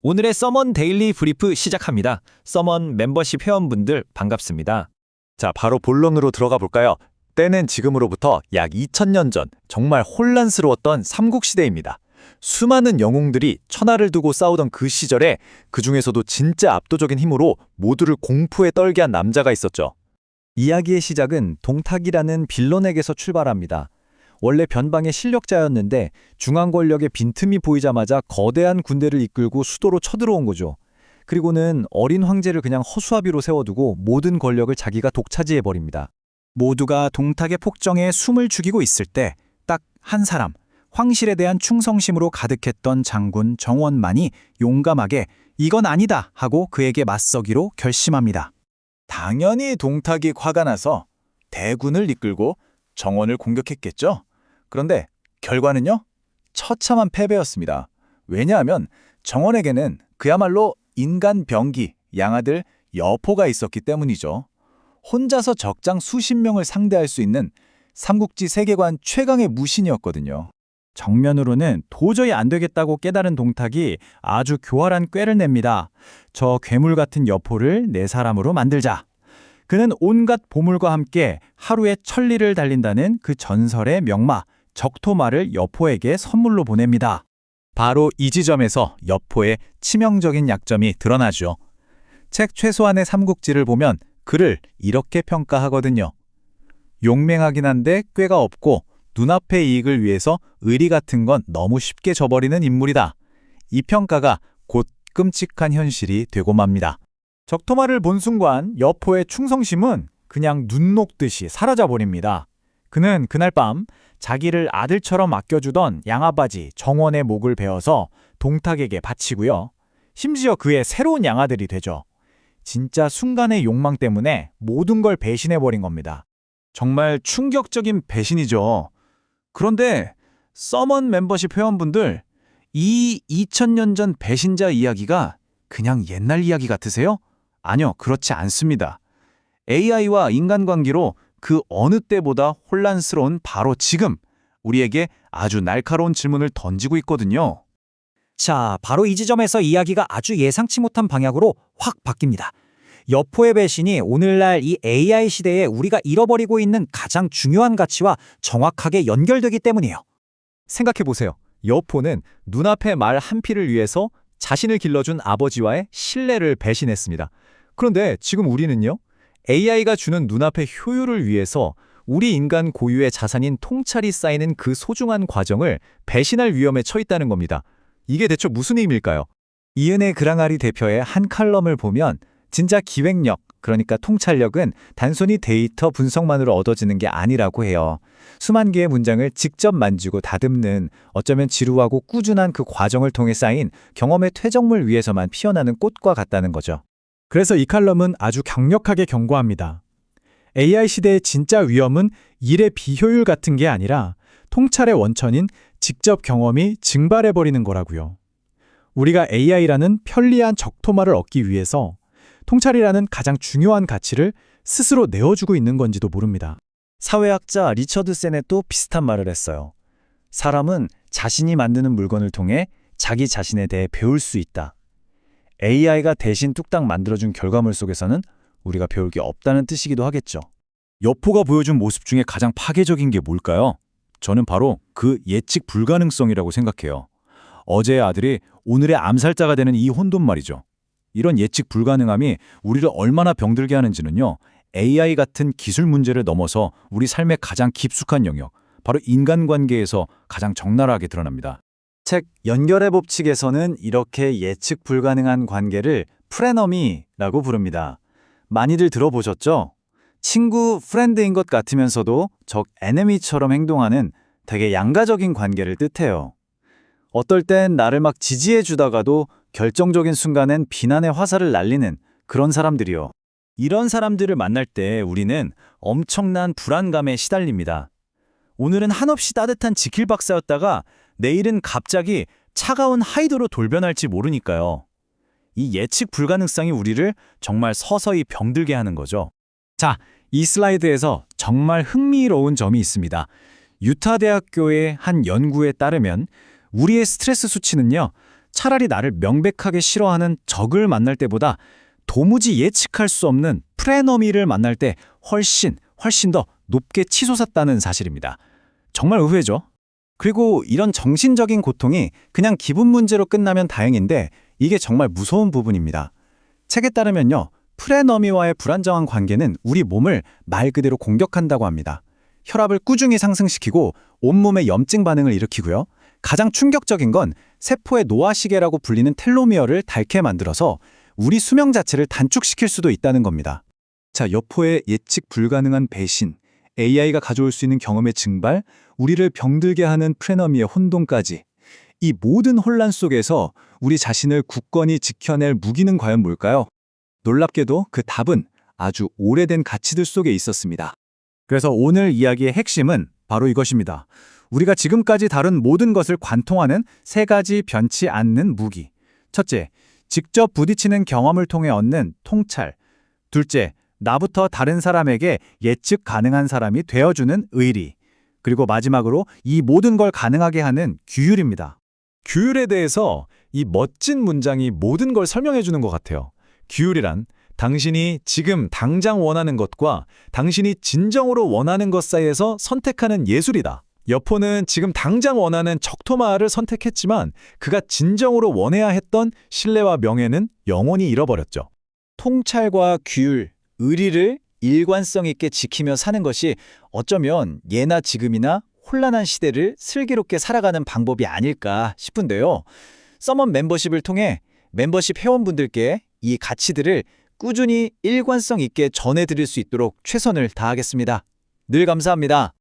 오늘의 서먼 데일리 브리프 시작합니다. 서먼 멤버십 회원분들 반갑습니다. 자, 바로 본론으로 들어가 볼까요? 때는 지금으로부터 약 2000년 전 정말 혼란스러웠던 삼국시대입니다. 수많은 영웅들이 천하를 두고 싸우던 그 시절에 그 중에서도 진짜 압도적인 힘으로 모두를 공포에 떨게 한 남자가 있었죠. 이야기의 시작은 동탁이라는 빌런에게서 출발합니다. 원래 변방의 실력자였는데 중앙 권력의 빈틈이 보이자마자 거대한 군대를 이끌고 수도로 쳐들어온 거죠. 그리고는 어린 황제를 그냥 허수아비로 세워두고 모든 권력을 자기가 독차지해버립니다. 모두가 동탁의 폭정에 숨을 죽이고 있을 때 딱 한 사람, 황실에 대한 충성심으로 가득했던 장군 정원만이 용감하게 이건 아니다 하고 그에게 맞서기로 결심합니다. 당연히 동탁이 화가 나서 대군을 이끌고 정원을 공격했겠죠. 그런데 결과는요? 처참한 패배였습니다. 왜냐하면 정원에게는 그야말로 인간 병기, 양아들 여포가 있었기 때문이죠. 혼자서 적장 수십 명을 상대할 수 있는 삼국지 세계관 최강의 무신이었거든요. 정면으로는 도저히 안 되겠다고 깨달은 동탁이 아주 교활한 꾀를 냅니다. 저 괴물 같은 여포를 내 사람으로 만들자. 그는 온갖 보물과 함께 하루에 천리를 달린다는 그 전설의 명마 적토마를 여포에게 선물로 보냅니다. 바로 이 지점에서 여포의 치명적인 약점이 드러나죠. 책 최소한의 삼국지를 보면 그를 이렇게 평가하거든요. 용맹하긴 한데 꾀가 없고 눈앞의 이익을 위해서 의리 같은 건 너무 쉽게 저버리는 인물이다. 이 평가가 곧 끔찍한 현실이 되고 맙니다. 적토마를 본 순간 여포의 충성심은 그냥 눈 녹듯이 사라져버립니다. 그는 그날 밤 자기를 아들처럼 아껴주던 양아바지 정원의 목을 베어서 동탁에게 바치고요. 심지어 그의 새로운 양아들이 되죠. 진짜 순간의 욕망 때문에 모든 걸 배신해버린 겁니다. 정말 충격적인 배신이죠. 그런데 서먼 멤버십 회원분들, 이 2000년 전 배신자 이야기가 그냥 옛날 이야기 같으세요? 아니요, 그렇지 않습니다. AI와 인간관계로 그 어느 때보다 혼란스러운 바로 지금 우리에게 아주 날카로운 질문을 던지고 있거든요. 자, 바로 이 지점에서 이야기가 아주 예상치 못한 방향으로 확 바뀝니다. 여포의 배신이 오늘날 이 AI 시대에 우리가 잃어버리고 있는 가장 중요한 가치와 정확하게 연결되기 때문이에요. 생각해보세요. 여포는 눈앞의 말 한 피를 위해서 자신을 길러준 아버지와의 신뢰를 배신했습니다. 그런데 지금 우리는요? AI가 주는 눈앞의 효율을 위해서 우리 인간 고유의 자산인 통찰이 쌓이는 그 소중한 과정을 배신할 위험에 처했다는 겁니다. 이게 대체 무슨 의미일까요? 이은혜 그랑아리 대표의 한 칼럼을 보면 진짜 기획력, 그러니까 통찰력은 단순히 데이터 분석만으로 얻어지는 게 아니라고 해요. 수만 개의 문장을 직접 만지고 다듬는 어쩌면 지루하고 꾸준한 그 과정을 통해 쌓인 경험의 퇴적물 위에서만 피어나는 꽃과 같다는 거죠. 그래서 이 칼럼은 아주 강력하게 경고합니다. AI 시대의 진짜 위험은 일의 비효율 같은 게 아니라 통찰의 원천인 직접 경험이 증발해버리는 거라고요. 우리가 AI라는 편리한 적토마를 얻기 위해서 통찰이라는 가장 중요한 가치를 스스로 내어주고 있는 건지도 모릅니다. 사회학자 리처드 세넷도 비슷한 말을 했어요. 사람은 자신이 만드는 물건을 통해 자기 자신에 대해 배울 수 있다. AI가 대신 뚝딱 만들어준 결과물 속에서는 우리가 배울 게 없다는 뜻이기도 하겠죠. 여포가 보여준 모습 중에 가장 파괴적인 게 뭘까요? 저는 바로 그 예측 불가능성이라고 생각해요. 어제의 아들이 오늘의 암살자가 되는 이 혼돈 말이죠. 이런 예측 불가능함이 우리를 얼마나 병들게 하는지는요. AI 같은 기술 문제를 넘어서 우리 삶의 가장 깊숙한 영역, 바로 인간관계에서 가장 적나라하게 드러납니다. 책 연결의 법칙에서는 이렇게 예측 불가능한 관계를 프레너미라고 부릅니다. 많이들 들어보셨죠? 친구, 프렌드인 것 같으면서도 적, 에네미처럼 행동하는 되게 양가적인 관계를 뜻해요. 어떨 땐 나를 막 지지해 주다가도 결정적인 순간엔 비난의 화살을 날리는 그런 사람들이요. 이런 사람들을 만날 때 우리는 엄청난 불안감에 시달립니다. 오늘은 한없이 따뜻한 지킬 박사였다가 내일은 갑자기 차가운 하이드로 돌변할지 모르니까요. 이 예측 불가능성이 우리를 정말 서서히 병들게 하는 거죠. 자, 이 슬라이드에서 정말 흥미로운 점이 있습니다. 유타 대학교의 한 연구에 따르면 우리의 스트레스 수치는요, 차라리 나를 명백하게 싫어하는 적을 만날 때보다 도무지 예측할 수 없는 프레너미를 만날 때 훨씬 더 높게 치솟았다는 사실입니다. 정말 의외죠? 그리고 이런 정신적인 고통이 그냥 기분 문제로 끝나면 다행인데 이게 정말 무서운 부분입니다. 책에 따르면요, 프레너미와의 불안정한 관계는 우리 몸을 말 그대로 공격한다고 합니다. 혈압을 꾸준히 상승시키고 온몸에 염증 반응을 일으키고요. 가장 충격적인 건 세포의 노화시계라고 불리는 텔로미어를 닳게 만들어서 우리 수명 자체를 단축시킬 수도 있다는 겁니다. 자, 여포의 예측 불가능한 배신, AI가 가져올 수 있는 경험의 증발, 우리를 병들게 하는 프레너미의 혼돈까지. 이 모든 혼란 속에서 우리 자신을 굳건히 지켜낼 무기는 과연 뭘까요? 놀랍게도 그 답은 아주 오래된 가치들 속에 있었습니다. 그래서 오늘 이야기의 핵심은 바로 이것입니다. 우리가 지금까지 다룬 모든 것을 관통하는 세 가지 변치 않는 무기. 첫째, 직접 부딪히는 경험을 통해 얻는 통찰. 둘째, 나부터 다른 사람에게 예측 가능한 사람이 되어주는 의리. 그리고 마지막으로 이 모든 걸 가능하게 하는 규율입니다. 규율에 대해서 이 멋진 문장이 모든 걸 설명해 주는 것 같아요. 규율이란 당신이 지금 당장 원하는 것과 당신이 진정으로 원하는 것 사이에서 선택하는 예술이다. 여포는 지금 당장 원하는 적토마를 선택했지만 그가 진정으로 원해야 했던 신뢰와 명예는 영원히 잃어버렸죠. 통찰과 규율, 의리를 일관성 있게 지키며 사는 것이 어쩌면 예나 지금이나 혼란한 시대를 슬기롭게 살아가는 방법이 아닐까 싶은데요. 서먼 멤버십을 통해 멤버십 회원분들께 이 가치들을 꾸준히 일관성 있게 전해드릴 수 있도록 최선을 다하겠습니다. 늘 감사합니다.